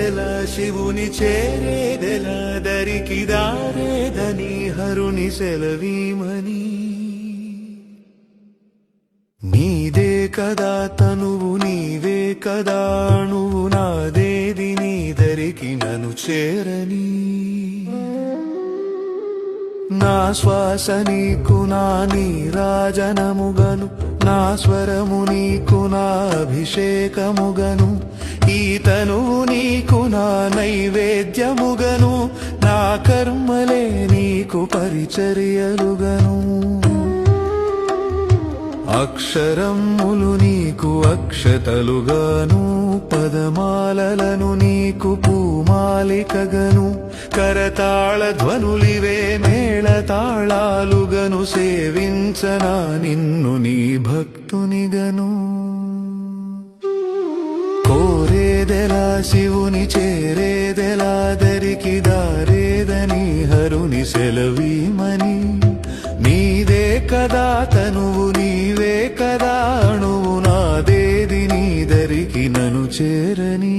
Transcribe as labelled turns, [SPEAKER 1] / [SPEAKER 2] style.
[SPEAKER 1] కోరేదెలా శివుని చేరేదెలా దరికి దారేదని హరుని సెలవీమని నీదే కదా తనువు నీవే కదా అణువు నాదేది నీ దరికి నన్ను చేరని నా శ్వాస నీకు నా నీరాజనముగను నా స్వరము నీకు నా అభిషేకముగను ఈ తనువు నీకు నా నైవేద్యముగను నా కర్మలే నీకు పరిచర్యలుగను అక్షరములు నీకు అక్షతలుగాను పదమాలలను నీకు పూమాలికగను కరతాళ ధ్వనులివే మేళతాళాలుగను సేవించనా నిన్ను నీ భక్తునిగను కోరేదెలా శివుని చేరేదెలా దరికి దారేదని హరుని సెలవీమని నీదే కదా తనువు నీవే కదా అణువు నాదేది నీ దరికి నన్ను చేరని